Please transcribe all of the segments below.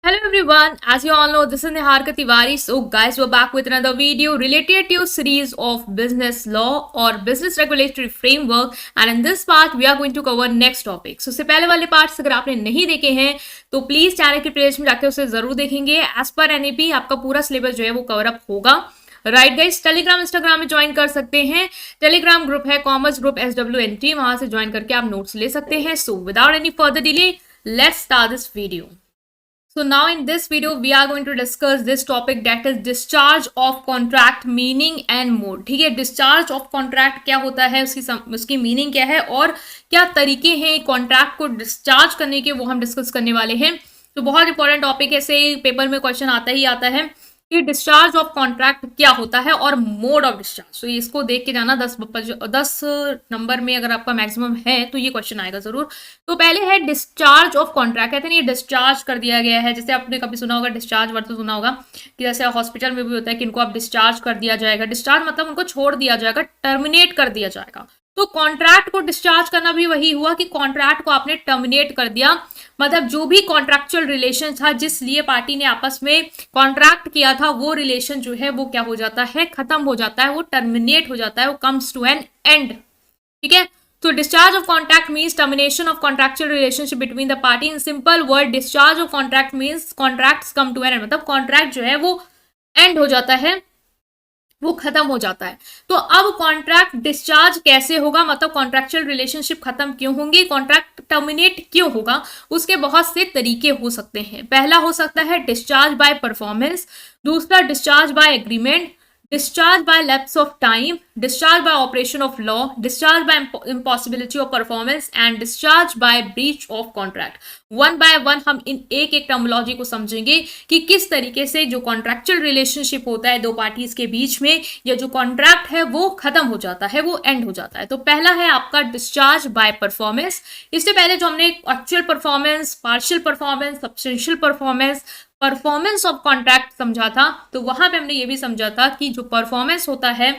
Hello everyone, as you all know, this is Niharika Tiwari. So guys, we're back with another video related to series of business law or business regulatory framework, and in this part we are going to cover next topic. So इससे पहले वाले parts अगर आपने नहीं देखे हैं तो please channel की प्लेलिस्ट में जाकर उसे जरूर देखेंगे. एज पर एनईपी आपका पूरा सिलेबस जो है वो कवर अप होगा. राइट गाइस, टेलीग्राम इंस्टाग्राम में ज्वाइन कर सकते हैं. टेलीग्राम ग्रुप है कॉमर्स ग्रुप SWNT, वहां से ज्वाइन करके आप नोट्स ले सकते हैं. So without any further delay, let's start this video. So now in this video we are going to discuss this topic, that is discharge of contract meaning and more. ठीक है, discharge of contract क्या होता है, उसकी meaning क्या है और क्या तरीके हैं कॉन्ट्रैक्ट को डिस्चार्ज करने के, वो हम डिस्कस करने वाले हैं. तो बहुत इंपॉर्टेंट टॉपिक है, से पेपर में क्वेश्चन आता ही आता है कि डिस्चार्ज ऑफ कॉन्ट्रैक्ट क्या होता है और मोड ऑफ डिस्चार्ज. तो इसको देख के जाना. 10 नंबर में अगर आपका मैक्सिमम है तो ये क्वेश्चन आएगा जरूर. तो पहले है डिस्चार्ज ऑफ कॉन्ट्रैक्ट. कहते हैं ये डिस्चार्ज कर दिया गया है. जैसे आपने कभी सुना होगा डिस्चार्ज वर्ड, तो सुना होगा कि जैसे हॉस्पिटल में भी होता है कि इनको आप डिस्चार्ज कर दिया जाएगा. डिस्चार्ज मतलब उनको छोड़ दिया जाएगा, टर्मिनेट कर दिया जाएगा. तो कॉन्ट्रैक्ट को डिस्चार्ज करना भी वही हुआ कि कॉन्ट्रैक्ट को आपने टर्मिनेट कर दिया. मतलब जो भी कॉन्ट्रैक्चुअल रिलेशन था, जिस लिए पार्टी ने आपस में कॉन्ट्रैक्ट किया था, वो रिलेशन जो है वो क्या हो जाता है, खत्म हो जाता है, वो टर्मिनेट हो जाता है, वो कम्स टू एन एंड. ठीक है, तो discharge of contract means termination of contractual relationship between the party. In simple word, discharge of contract means contracts come to an end. मतलब कॉन्ट्रैक्ट जो है वो एंड हो जाता है, वो खत्म हो जाता है. तो अब कॉन्ट्रैक्ट डिस्चार्ज कैसे होगा, मतलब कॉन्ट्रैक्चुअल रिलेशनशिप खत्म क्यों होंगी, कॉन्ट्रैक्ट टर्मिनेट क्यों होगा, उसके बहुत से तरीके हो सकते हैं. पहला हो सकता है डिस्चार्ज बाय परफॉर्मेंस, दूसरा discharge by agreement, discharge by lapse of time, discharge by operation of law, discharge by impossibility of performance and discharge by breach of contract. One by one हम इन एक एक टर्मोलॉजी को समझेंगे कि किस तरीके से जो कॉन्ट्रैक्चुअल रिलेशनशिप होता है दो पार्टीज के बीच में, या जो कॉन्ट्रैक्ट है वो खत्म हो जाता है, वो एंड हो जाता है. तो पहला है आपका डिस्चार्ज बाय परफॉर्मेंस. इससे पहले जो हमने actual performance, partial performance, substantial performance, performance of contract समझा था, तो वहां पे हमने ये भी समझा था कि जो परफॉर्मेंस होता है,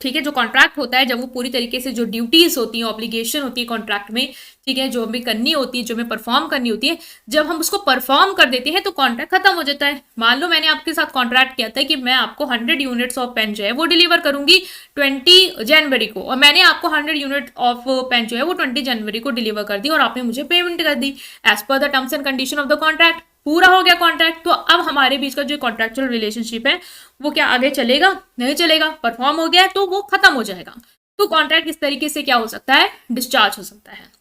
ठीक है, जो कॉन्ट्रैक्ट होता है, जब वो पूरी तरीके से जो ड्यूटीज होती हैं, ऑब्लिगेशन होती है कॉन्ट्रैक्ट में, ठीक है, जो हमें करनी होती है, जो हमें परफॉर्म करनी होती है, जब हम उसको परफॉर्म कर देते हैं तो कॉन्ट्रैक्ट खत्म हो जाता है. मान लो मैंने आपके साथ कॉन्ट्रैक्ट किया था कि मैं आपको 100 यूनिट्स ऑफ पेन जो है वो डिलीवर करूंगी 20 जनवरी को, और मैंने आपको 100 यूनिट ऑफ पेन जो है वो 20 जनवरी को डिलीवर कर दी और आपने मुझे पेमेंट कर दी as per the terms and condition of the contract. पूरा हो गया कॉन्ट्रैक्ट. तो अब हमारे बीच का जो कॉन्ट्रैक्चुअल रिलेशनशिप है वो क्या आगे चलेगा, नहीं चलेगा. परफॉर्म हो गया तो वो खत्म हो जाएगा. तो कॉन्ट्रैक्ट इस तरीके से क्या हो सकता है, डिस्चार्ज हो सकता है.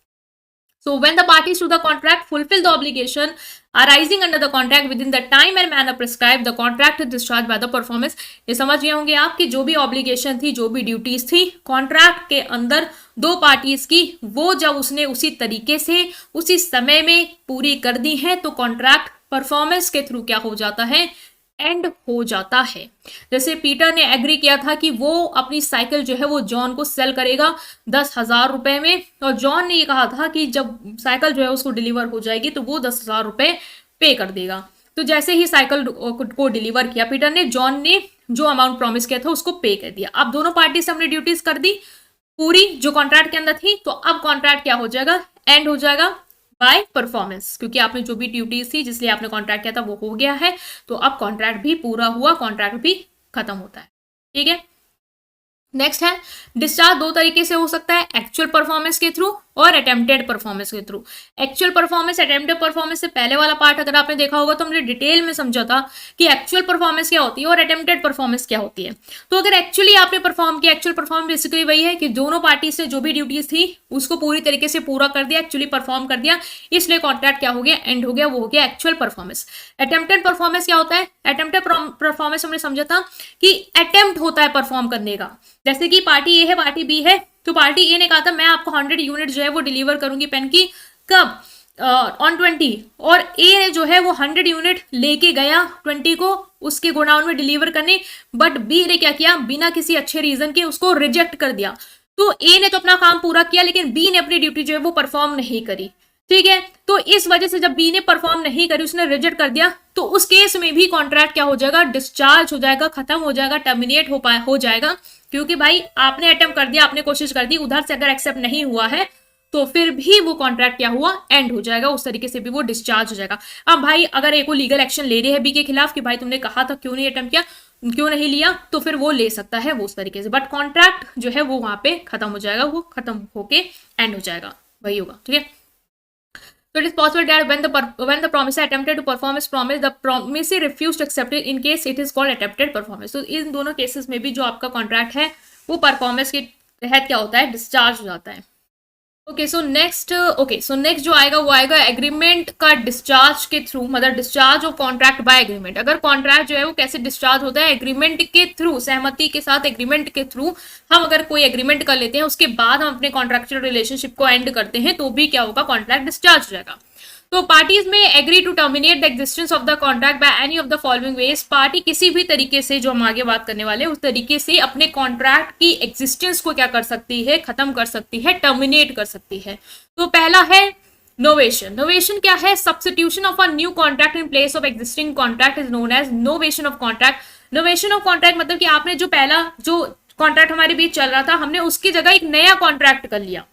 So when the parties to the contract fulfill the obligation arising under the contract within the time and manner prescribed, the contract is discharged by the performance. ये समझ गए होंगे आप कि जो भी ऑब्लिगेशन थी, जो भी ड्यूटीज थी कॉन्ट्रैक्ट के अंदर दो पार्टीज की, वो जब उसने उसी तरीके से उसी समय में पूरी कर दी है तो कॉन्ट्रैक्ट परफॉर्मेंस के थ्रू क्या हो जाता है, एंड हो जाता है. जैसे पीटर ने एग्री किया था कि वो अपनी साइकिल जो है वो जॉन को सेल करेगा 10,000 रुपए में, और जॉन ने ये कहा था कि जब साइकिल जो है उसको डिलीवर हो जाएगी तो वो 10,000 रुपए पे कर देगा. तो जैसे ही साइकिल को डिलीवर किया पीटर ने, जॉन ने जो अमाउंट प्रॉमिस किया था उसको पे कर दिया. अब दोनों पार्टी से हमने ड्यूटीज कर दी पूरी जो कॉन्ट्रैक्ट के अंदर थी, तो अब कॉन्ट्रैक्ट क्या हो जाएगा, एंड हो जाएगा बाय परफॉर्मेंस, क्योंकि आपने जो भी ड्यूटीज थी जिसलिए आपने कॉन्ट्रैक्ट किया था वो हो गया है. तो अब कॉन्ट्रैक्ट भी पूरा हुआ, कॉन्ट्रैक्ट भी खत्म होता है. ठीक है, नेक्स्ट है डिस्चार्ज. दो तरीके से हो सकता है, एक्चुअल परफॉर्मेंस के थ्रू और अटेम्प्टेड परफॉर्मेंस के through. Actual performance, attempted performance से पहले वाला पार्ट अगर आपने देखा होगा तो हमने डिटेल में समझा था कि एक्चुअल परफॉर्मेंस क्या होती है और अटेम्प्टेड परफॉर्मेंस क्या होती है. तो अगर एक्चुअली आपने परफॉर्म किया, एक्चुअल परफॉर्मेंस बेसिकली वही है कि दोनों पार्टी से जो भी ड्यूटीज थी उसको पूरी तरीके से पूरा कर दिया, एक्चुअली परफॉर्म कर दिया, इसलिए कॉन्ट्रैक्ट क्या हो गया, एंड हो गया, वो हो गया एक्चुअल परफॉर्मेंस. अटेम्प्टेड परफॉर्मेंस क्या होता है, अटेम्प्टेड परफॉर्मेंस हमने समझा था कि अटेम्प्ट होता है परफॉर्म करने का. जैसे कि पार्टी ए है, पार्टी बी है, तो पार्टी ए ने कहा था मैं आपको 100 यूनिट जो है वो डिलीवर करूंगी पेन की, कब, ऑन 20, और ए ने जो है वो 100 यूनिट लेके गया 20 को उसके गोडाउन में डिलीवर करने, बट बी ने क्या किया, बिना किसी अच्छे रीजन के उसको रिजेक्ट कर दिया. तो ए ने तो अपना काम पूरा किया लेकिन बी ने अपनी ड्यूटी जो है वो परफॉर्म नहीं करी. ठीक है, तो इस वजह से जब बी ने परफॉर्म नहीं करी, उसने रिजेक्ट कर दिया, तो उस केस में भी कॉन्ट्रैक्ट क्या हो जाएगा, डिस्चार्ज हो जाएगा, खत्म हो जाएगा, टर्मिनेट हो जाएगा. क्योंकि भाई आपने अटेम्प्ट कर दिया, आपने कोशिश कर दी, उधर से अगर एक्सेप्ट नहीं हुआ है तो फिर भी वो कॉन्ट्रैक्ट क्या हुआ, एंड हो जाएगा, उस तरीके से भी वो डिस्चार्ज हो जाएगा। अब भाई अगर एक को लीगल एक्शन ले रहे हैं बी के खिलाफ कि भाई तुमने कहा था क्यों नहीं अटेम्प्ट किया, क्यों नहीं लिया, तो फिर वो ले सकता है वो उस तरीके से, बट कॉन्ट्रैक्ट जो है वो वहां पे खत्म हो जाएगा, वो खत्म होके एंड हो जाएगा, वही होगा, ठीक है। So it is possible that when the promisor attempted to perform his promise, the promisee refused to accept it. In case it is called attempted performance. तो इन दोनों केसेस में भी जो आपका कॉन्ट्रैक्ट है वो परफॉर्मेंस के तहत क्या होता है, डिस्चार्ज हो जाता है। ओके सो नेक्स्ट जो आएगा वो आएगा एग्रीमेंट का डिस्चार्ज के थ्रू, मतलब discharge of contract by agreement. अगर कॉन्ट्रैक्ट जो है वो कैसे डिस्चार्ज होता है, एग्रीमेंट के थ्रू, सहमति के साथ एग्रीमेंट के थ्रू हम अगर कोई एग्रीमेंट कर लेते हैं उसके बाद हम अपने कॉन्ट्रैक्चुअल रिलेशनशिप को एंड करते हैं तो भी क्या होगा, कॉन्ट्रैक्ट डिस्चार्ज हो जाएगा। तो parties may agree to terminate the existence of the contract by any of the following ways. Party किसी भी तरीके से, जो हम आगे बात करने वाले उस तरीके से अपने कॉन्ट्रैक्ट की एग्जिस्टेंस को क्या कर सकती है, खत्म कर सकती है, टर्मिनेट कर सकती है। तो पहला है नोवेशन। नोवेशन क्या है, substitution of a new contract in place of existing contract is known as novation of contract. Novation of contract मतलब कि आपने जो पहला जो कॉन्ट्रैक्ट हमारे बीच चल रहा था हमने उसकी जगह एक नया कॉन्ट्रैक्ट कर लिया,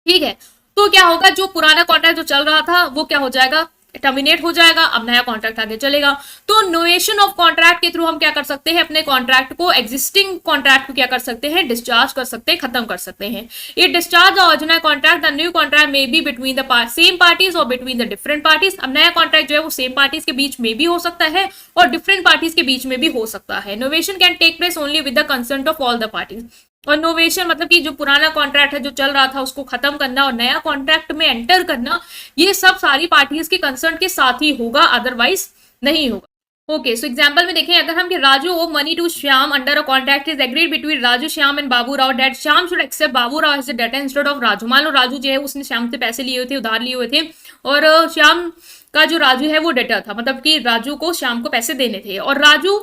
ठीक है। तो क्या होगा, जो पुराना कॉन्ट्रैक्ट जो चल रहा था वो क्या हो जाएगा, टर्मिनेट हो जाएगा, अब नया कॉन्ट्रैक्ट आगे चलेगा। तो नोवेशन ऑफ कॉन्ट्रैक्ट के थ्रू हम क्या कर सकते हैं, अपने कॉन्ट्रैक्ट को, एग्जिस्टिंग कॉन्ट्रैक्ट को क्या कर सकते हैं, डिस्चार्ज कर सकते हैं, खत्म कर सकते हैं। ये discharge the original contract, the new contract may be between the same parties और बिटवीन द डिफरेंट पार्टीज। अब नया कॉन्ट्रैक्ट जो है वो सेम पार्टीज के बीच में भी हो सकता है और डिफरेंट पार्टीज के बीच में भी हो सकता है। Novation can take place only with the consent of all the parties. और नोवेशन मतलब कि जो पुराना कॉन्ट्रैक्ट है जो चल रहा था उसको खत्म करना और नया कॉन्ट्रैक्ट में एंटर करना, ये सब सारी पार्टीज के कंसर्न के साथ ही होगा, अदरवाइज नहीं होगा। ओके सो एग्जांपल में देखें अगर हम कि Raju owe money to Shyam under a contract is agreed between Raju Shyam and Babu Rao that Shyam should accept Babu Rao as a debtor instead of Raju. मान लो राजू जो है उसने श्याम से पैसे लिए हुए थे, उधार लिए हुए थे, और श्याम का जो राजू है वो डेटर था, मतलब कि राजू को श्याम को पैसे देने थे और राजू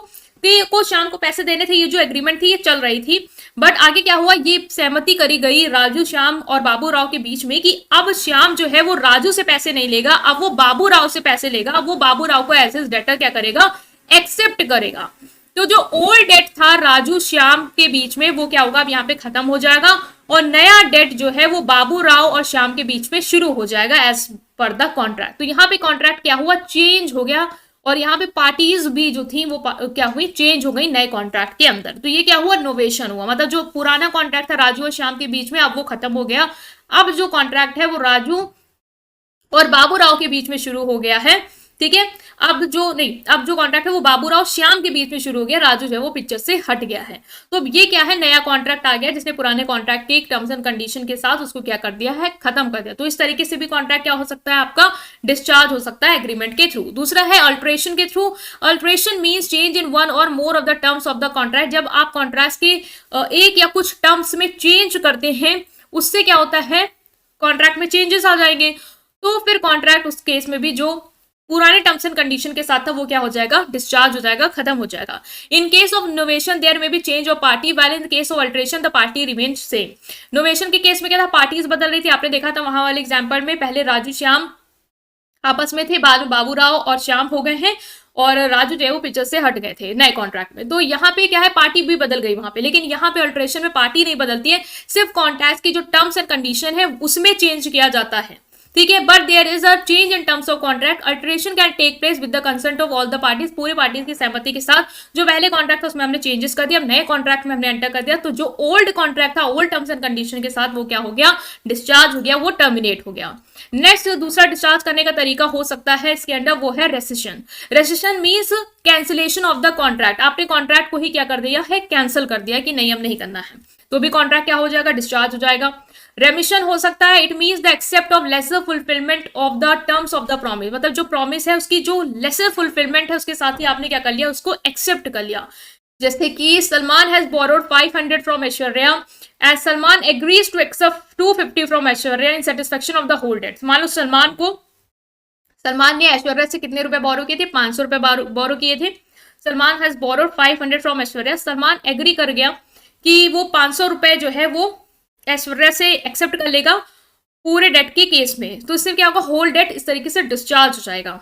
को शाम को पैसे देने थे। ये जो एग्रीमेंट थी ये चल रही थी, बट आगे क्या हुआ, ये सहमति करी गई राजू श्याम और बाबू राव के बीच में कि अब श्याम जो है वो राजू से पैसे नहीं लेगा, अब वो बाबू राव से पैसे लेगा, अब वो बाबू राव को एज एज डेटर क्या करेगा, एक्सेप्ट करेगा। तो जो ओल्ड डेट था राजू श्याम के बीच में वो क्या होगा, अब यहाँ पे खत्म हो जाएगा और नया डेट जो है वो बाबू राव और श्याम के बीच में शुरू हो जाएगा एज पर द कॉन्ट्रैक्ट। तो यहाँ पे कॉन्ट्रैक्ट क्या हुआ, चेंज हो गया और यहाँ पे पार्टीज भी जो थी वो क्या हुई, चेंज हो गई नए कॉन्ट्रैक्ट के अंदर। तो ये क्या हुआ, नोवेशन हुआ, मतलब जो पुराना कॉन्ट्रैक्ट था राजू और श्याम के बीच में अब वो खत्म हो गया। अब जो कॉन्ट्रैक्ट है वो राजू और बाबू राव के बीच में शुरू हो गया है, ठीक है। अब जो कॉन्ट्रैक्ट है वो बाबू राव श्याम के बीच में शुरू हो गया, राजू जो है वो पिक्चर से हट गया है। तो ये क्या है, नया कॉन्ट्रैक्ट आ गया जिसने पुराने कॉन्ट्रैक्ट के टर्म्स एंड कंडीशन के साथ उसको क्या कर दिया है, खत्म कर दिया। तो इस तरीके से भी कॉन्ट्रैक्ट क्या हो सकता है, आपका डिस्चार्ज हो सकता है एग्रीमेंट के थ्रू। दूसरा है अल्टरेशन के थ्रू। Alteration means change in one or more of the terms of the contract. जब आप कॉन्ट्रैक्ट के एक या कुछ टर्म्स में चेंज करते हैं उससे क्या होता है, कॉन्ट्रैक्ट में चेंजेस आ जाएंगे, तो फिर कॉन्ट्रैक्ट उस केस में भी जो पुराने टर्म्स एंड कंडीशन के साथ था वो क्या हो जाएगा, डिस्चार्ज हो जाएगा, खत्म हो जाएगा। In case of novation there may be change of party, while in case of alteration the party remains same. Novation के केस में क्या था, पार्टीज बदल रही थी, आपने देखा था वहां वाले एग्जांपल में, पहले राजू श्याम आपस में थे, बाद में बाबू राव और श्याम हो गए हैं और राजू जो है वो पिक्चर से हट गए थे नए कॉन्ट्रैक्ट में। तो यहाँ पे क्या है, पार्टी भी बदल गई वहां पे, लेकिन यहाँ पे अल्टरेशन में पार्टी नहीं बदलती है, सिर्फ कॉन्ट्रैक्ट की जो टर्म्स एंड कंडीशन है उसमें चेंज किया जाता है, ठीक है। But there is a change in terms of contract. Alteration can take place with the consent of all the parties. पूरे पार्टीज की सहमति के साथ जो पहले कॉन्ट्रैक्ट था उसमें हमने चेंजेस कर दिया, अब नए कॉन्ट्रैक्ट में हमने एंटर कर दिया, तो जो ओल्ड कॉन्ट्रैक्ट था ओल्ड टर्म्स एंड कंडीशन के साथ वो क्या हो गया, डिस्चार्ज हो गया, वो टर्मिनेट हो गया। नेक्स्ट दूसरा डिस्चार्ज करने का तरीका हो सकता है इसके अंदर, वो है rescission. Rescission means cancellation of the contract. आपने कॉन्ट्रैक्ट को ही क्या कर दिया है, कैंसिल कर दिया कि नहीं अब नहीं करना है, तो भी कॉन्ट्रैक्ट क्या हो जाएगा, डिस्चार्ज हो जाएगा। रेमिशन हो सकता है, it means the accept of lesser fulfilment of the terms of the promise. मतलब जो प्रॉमिस है उसकी जो लेसर फुलफिलमेंट है उसके साथ ही आपने क्या कर लिया, उसको एक्सेप्ट कर लिया। जैसे कि Salman has borrowed 500 from Aishwarya and Salman agrees to accept 250 from Aishwarya in satisfaction of the whole debt. मान लो सलमान ने ऐश्वर्या से कितने रुपए बोरो किए थे, 500 रुपए बोरो किए थे। Salman has borrowed 500 from Aishwarya, Salman agree कर गया कि वो 500 रुपए जो है वो ऐश्वर्या से एक्सेप्ट कर लेगा पूरे डेट के केस में, तो इससे क्या होगा, होल डेट इस तरीके से डिस्चार्ज हो जाएगा,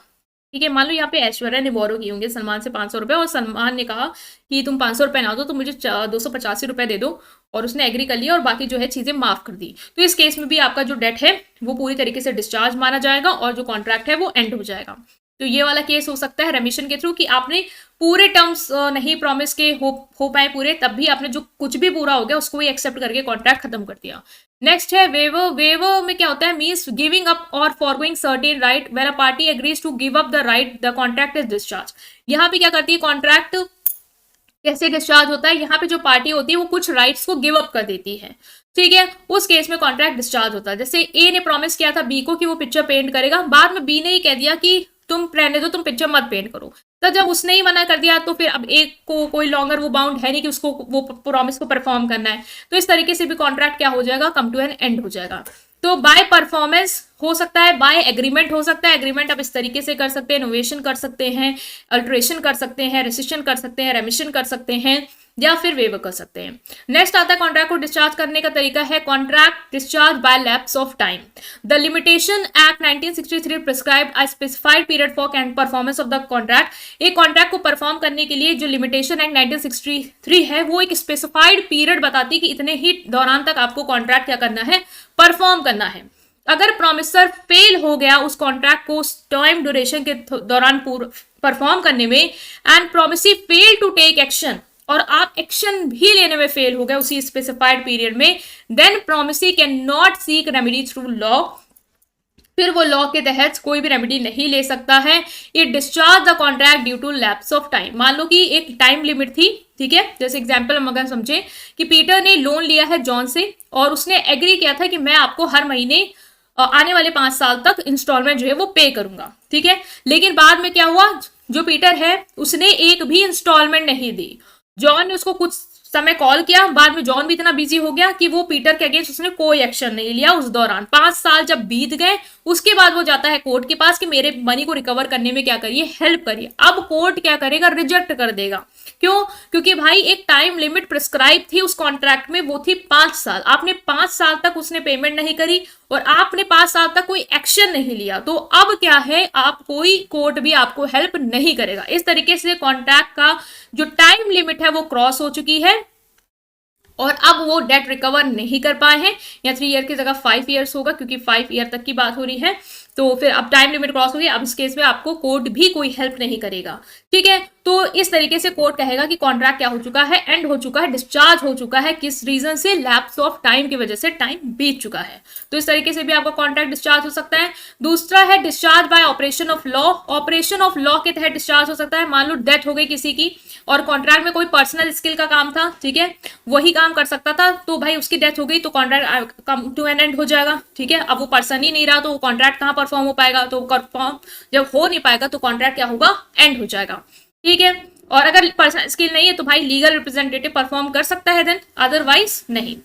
ठीक है। मान लो यहाँ पे ऐश्वर्या ने बोरो किए होंगे सलमान से 500 रुपए, और सलमान ने कहा कि तुम 500 रुपए ना दो तो मुझे 285 रुपए दे दो, और उसने एग्री कर लिया और बाकी जो है चीजें माफ कर दी। तो इस केस में भी आपका जो डेट है वो पूरी तरीके से डिस्चार्ज माना जाएगा और जो कॉन्ट्रैक्ट है वो एंड हो जाएगा। तो ये वाला केस हो सकता है रेमिशन के थ्रू कि आपने पूरे टर्म्स नहीं प्रॉमिस के हो पाए पूरे, तब भी आपने जो कुछ भी पूरा हो गया उसको ही एक्सेप्ट करके कॉन्ट्रैक्ट खत्म कर दिया। नेक्स्ट है वेवर। वेवर में क्या होता है, मीन्स गिविंग अप और forgoing certain right where a party agrees to give up the right the contract is discharge. यहाँ पे क्या करती है, कॉन्ट्रैक्ट कैसे डिस्चार्ज होता है, यहाँ पे जो पार्टी होती है वो कुछ राइट्स को गिव अप कर देती है, ठीक है। उस केस में कॉन्ट्रैक्ट डिस्चार्ज होता है। जैसे ए ने प्रॉमिस किया था बी को कि वो पिक्चर पेंट करेगा, बाद में बी ने ही कह दिया कि तुम रहने दो, तुम पिक्चर मत पेंट करो। तो जब उसने ही मना कर दिया तो फिर अब एक को कोई लॉन्गर वो बाउंड है नहीं कि उसको वो प्रॉमिस को परफॉर्म करना है। तो इस तरीके से भी कॉन्ट्रैक्ट क्या हो जाएगा, कम टू एन एंड हो जाएगा। तो बाय परफॉर्मेंस हो सकता है, बाय एग्रीमेंट हो सकता है। एग्रीमेंट आप इस तरीके से कर सकते हैं, इनोवेशन कर सकते हैं, अल्ट्रेशन कर सकते हैं, रेसिशन कर सकते हैं, रेमिशन कर सकते हैं, या फिर वेवर कर सकते हैं। नेक्स्ट आता है कॉन्ट्रैक्ट को डिस्चार्ज करने का तरीका है contract discharge by lapse of time. The limitation act 1963 prescribed a specified period for performance of the contract. एक कॉन्ट्रैक्ट को परफॉर्म करने के लिए जो लिमिटेशन एक्ट 1963 है वो एक स्पेसिफाइड पीरियड बताती है कि इतने ही दौरान तक आपको कॉन्ट्रैक्ट क्या करना है, परफॉर्म करना है। अगर प्रोमिसर फेल हो गया उस कॉन्ट्रैक्ट को उस टाइम ड्यूरेशन के दौरान परफॉर्म करने में, and promisee fail to take action, और आप एक्शन भी लेने में फेल हो गए उसी स्पेसिफाइड पीरियड में, then promisee can not seek remedy through law. फिर वो लॉ के तहत कोई भी रेमेडी नहीं ले सकता है। It discharge the contract due to lapse of time. मान लो कि एक टाइम लिमिट थी, ठीक है। जैसे एग्जांपल हम अगर समझे कि पीटर ने लोन लिया है जॉन से और उसने एग्री किया था कि मैं आपको हर महीने आने वाले 5 साल तक इंस्टॉलमेंट जो है वो पे करूंगा, ठीक है। लेकिन बाद में क्या हुआ, जो पीटर है उसने एक भी इंस्टॉलमेंट नहीं दी। जॉन ने उसको कुछ समय कॉल किया, बाद में जॉन भी इतना बिजी हो गया कि वो पीटर के अगेंस्ट उसने कोई एक्शन नहीं लिया। उस दौरान 5 साल जब बीत गए उसके बाद वो जाता है कोर्ट के पास कि मेरे मनी को रिकवर करने में क्या करिए, हेल्प करिए। अब कोर्ट क्या करेगा, रिजेक्ट कर देगा। क्यों? क्योंकि भाई एक टाइम लिमिट प्रिस्क्राइब थी उस कॉन्ट्रैक्ट में, वो थी 5 साल। आपने 5 साल तक उसने पेमेंट नहीं करी और आपने 5 साल तक कोई एक्शन नहीं लिया, तो अब क्या है, आप कोई कोर्ट भी आपको हेल्प नहीं करेगा। इस तरीके से कॉन्ट्रैक्ट का जो टाइम लिमिट है वो क्रॉस हो चुकी है और अब वो डेट रिकवर नहीं कर पाए हैं, या 3 ईयर की जगह 5 ईयर्स होगा क्योंकि 5 ईयर तक की बात हो रही है। तो फिर अब टाइम लिमिट क्रॉस हो गई, अब इस केस में आपको कोर्ट भी कोई हेल्प नहीं करेगा, ठीक है। तो इस तरीके से कोर्ट कहेगा कि कॉन्ट्रैक्ट क्या हो चुका है, एंड हो चुका है, डिस्चार्ज हो चुका है। किस रीजन से, लैप्स ऑफ टाइम की वजह से टाइम बीत चुका है। तो इस तरीके से भी आपका कॉन्ट्रैक्ट डिस्चार्ज हो सकता है। दूसरा है discharge by operation of law. Operation of law के तहत डिस्चार्ज हो सकता है। मान लो डेथ हो गई किसी की और कॉन्ट्रैक्ट में कोई पर्सनल स्किल का काम था, ठीक है, वही काम कर सकता था, तो भाई उसकी डेथ हो गई तो contract come to an end हो जाएगा, ठीक है। अब वो पर्सन ही नहीं रहा तो कॉन्ट्रैक्ट कहाँ परफॉर्म हो पाएगा, तो परफॉर्म जब हो नहीं पाएगा तो कॉन्ट्रैक्ट क्या होगा, एंड हो जाएगा, ठीक है। और अगर पर्सनल स्किल नहीं है तो भाई लीगल रिप्रेजेंटेटिव परफॉर्म कर सकता है, देन अदरवाइज नहीं।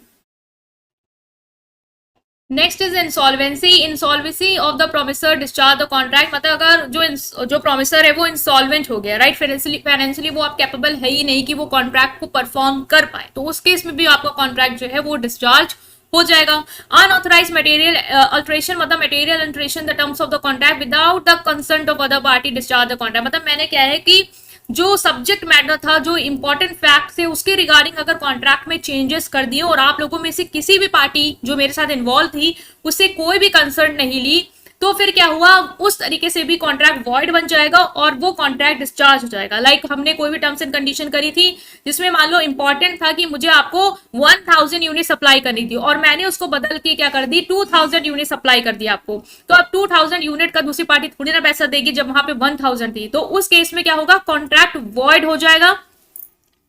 Next is insolvency. Insolvency of the promisor discharge the contract. मतलब अगर जो प्रोमिसर है वो इंसॉल्वेंट हो गया, राइट, फाइनेंशियली वो आप कैपेबल है ही नहीं कि वो कॉन्ट्रैक्ट को परफॉर्म कर पाए, तो उस केस में भी आपका कॉन्ट्रैक्ट जो है वो डिस्चार्ज हो जाएगा। अनऑथराइज्ड मटेरियल अल्टरेशन, मतलब material alteration the terms of the contract without the consent of other party discharge the contract. मतलब मैंने क्या है कि जो सब्जेक्ट मैटर था, जो इंपॉर्टेंट फैक्ट थे, उसके रिगार्डिंग अगर कॉन्ट्रैक्ट में चेंजेस कर दिए और आप लोगों में से किसी भी पार्टी जो मेरे साथ इन्वॉल्व थी उससे कोई भी कंसर्न नहीं ली, तो फिर क्या हुआ, उस तरीके से भी कॉन्ट्रैक्ट वॉइड बन जाएगा और वो कॉन्ट्रैक्ट डिस्चार्ज हो जाएगा। लाइक हमने कोई भी टर्म्स एंड कंडीशन करी थी जिसमें मान लो इंपॉर्टेंट था कि मुझे आपको 1000 यूनिट सप्लाई करनी थी और मैंने उसको बदल के क्या कर दी, 2000 यूनिट सप्लाई कर दी आपको, तो अब 2000 यूनिट का दूसरी पार्टी थोड़ी ना पैसा देगी जब वहां पे 1000 थी, तो उस केस में क्या होगा, कॉन्ट्रैक्ट वॉइड हो जाएगा,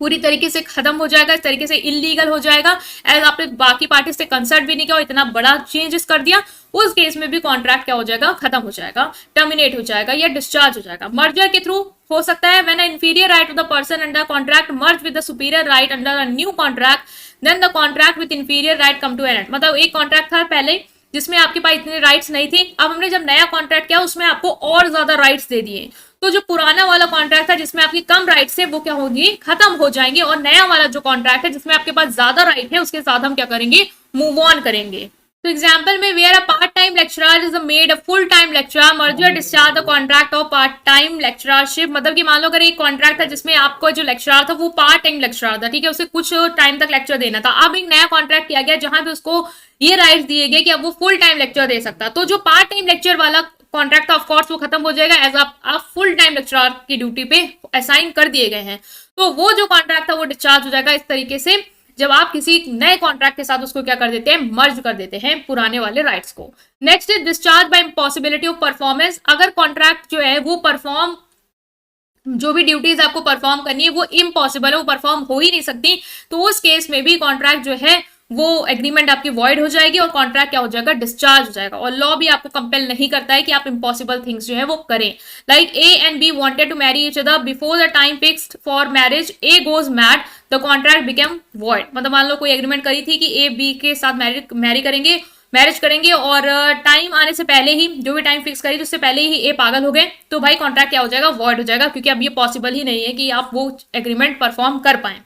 पूरी तरीके से खत्म हो जाएगा, इस तरीके से इलीगल हो जाएगा। एज आपने बाकी पार्टी से कंसल्ट भी नहीं किया और इतना बड़ा चेंजेस कर दिया, उस केस में भी कॉन्ट्रैक्ट क्या हो जाएगा, खत्म हो जाएगा, टर्मिनेट हो जाएगा या डिस्चार्ज हो जाएगा। मर्जर के थ्रू हो सकता है, when inferior right of the person under contract merge with the superior right under a new contract, then the contract with inferior right come to an end. मतलब एक कॉन्ट्रैक्ट था पहले जिसमें आपके पास इतने राइट्स नहीं थे, अब हमने जब नया कॉन्ट्रैक्ट किया उसमें आपको और ज्यादा राइट्स दे दिए, तो जो पुराना वाला कॉन्ट्रैक्ट था जिसमें आपकी कम राइट्स है वो क्या होगी, खत्म हो जाएंगे, और नया वाला जो कॉन्ट्रैक्ट है जिसमें आपके पास ज्यादा राइट है उसके साथ हम क्या करेंगे, मूव ऑन करेंगे। तो एग्जाम्पल में where a part time lecturer is made a full time lecturer merger discharge the contract of part time lectureship, मतलब कि मान लो अगर एक कॉन्ट्रैक्ट था जिसमें आपको जो लेक्चरर था वो पार्ट टाइम लेक्चरर था, ठीक है, उसे कुछ टाइम तक लेक्चर देना था। अब एक नया कॉन्ट्रैक्ट किया गया जहां पे उसको ये राइट्स दिए गए कि अब वो फुल टाइम लेक्चर दे सकता, तो जो पार्ट टाइम लेक्चर वाला कॉन्ट्रैक्ट था ऑफकोर्स वो खत्म हो जाएगा, एज आप फुल टाइम लेक्चरर की ड्यूटी पे असाइन कर दिए गए हैं, तो वो जो कॉन्ट्रैक्ट था वो डिस्चार्ज हो जाएगा। इस तरीके से जब आप किसी नए कॉन्ट्रैक्ट के साथ उसको क्या कर देते हैं, मर्ज कर देते हैं पुराने वाले राइट्स को। Next is discharge by impossibility of performance, अगर कॉन्ट्रैक्ट जो है वो परफॉर्म, जो भी ड्यूटीज आपको परफॉर्म करनी है वो इम्पॉसिबल है, वो परफॉर्म हो ही नहीं सकती, तो उस केस में भी कॉन्ट्रैक्ट जो है वो एग्रीमेंट आपकी वॉइड हो जाएगी और कॉन्ट्रैक्ट क्या हो जाएगा, डिस्चार्ज हो जाएगा। और लॉ भी आपको कंपेल नहीं करता है कि आप इम्पॉसिबल थिंग्स जो है वो करें। Like A and B wanted to marry each other before the time fixed for marriage, A goes mad, the contract become void, मतलब मान लो कोई एग्रीमेंट करी थी कि ए बी के साथ मैरिज करेंगे और टाइम आने से पहले ही, जो भी टाइम फिक्स करी तो उससे पहले ही ए पागल हो गए, तो भाई कॉन्ट्रैक्ट क्या हो जाएगा, वॉइड हो जाएगा, क्योंकि अब ये पॉसिबल ही नहीं है कि आप वो एग्रीमेंट परफॉर्म कर पाए।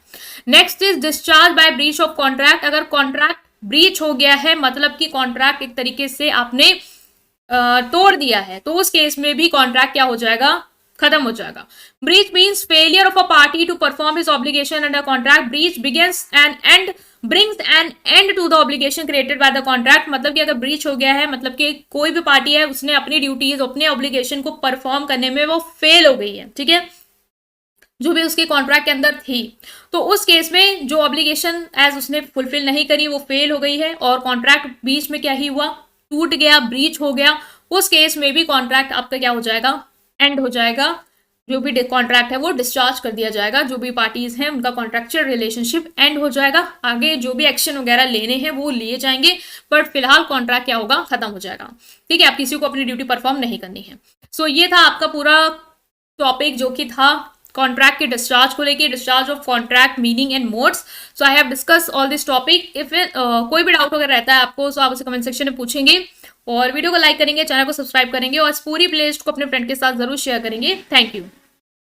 Next is discharge by breach of contract, अगर कॉन्ट्रैक्ट ब्रीच हो गया है मतलब कि कॉन्ट्रैक्ट एक तरीके से आपने तोड़ दिया है, तो उस केस में भी कॉन्ट्रैक्ट क्या हो जाएगा, खत्म हो जाएगा। Breach means failure of a party to perform his obligation under contract, breach begins an end brings an end to the obligation created by the contract, मतलब कि अगर ब्रीच हो गया है मतलब कि कोई भी पार्टी है उसने अपनी ड्यूटीज, अपने ऑब्लिगेशन को परफॉर्म करने में वो फेल हो गई है, ठीक है, जो भी उसके कॉन्ट्रैक्ट के अंदर थी, तो उस केस में जो ऑब्लिगेशन एज उसने फुलफिल नहीं करी वो फेल हो गई है और कॉन्ट्रैक्ट बीच में क्या ही हुआ, टूट गया, ब्रीच हो गया, उस केस में भी कॉन्ट्रैक्ट आपका क्या हो जाएगा, एंड हो जाएगा, जो भी कॉन्ट्रैक्ट है वो डिस्चार्ज कर दिया जाएगा, जो भी पार्टीज हैं उनका कॉन्ट्रैक्चुअल रिलेशनशिप एंड हो जाएगा, आगे जो भी एक्शन वगैरह लेने हैं वो लिए जाएंगे, बट फिलहाल कॉन्ट्रैक्ट क्या होगा, खत्म हो जाएगा, ठीक है, आप किसी को अपनी ड्यूटी परफॉर्म नहीं करनी है। सो ये था आपका पूरा टॉपिक जो कि था कॉन्ट्रैक्ट के डिस्चार्ज को लेके, discharge of contract meaning and modes. So I have discuss all this topic. If कोई भी डाउट अगर रहता है आपको तो आप उसे कमेंट सेक्शन में पूछेंगे और वीडियो को लाइक करेंगे, चैनल को सब्सक्राइब करेंगे और इस पूरी प्लेलिस्ट को अपने फ्रेंड के साथ जरूर शेयर करेंगे। Thank you.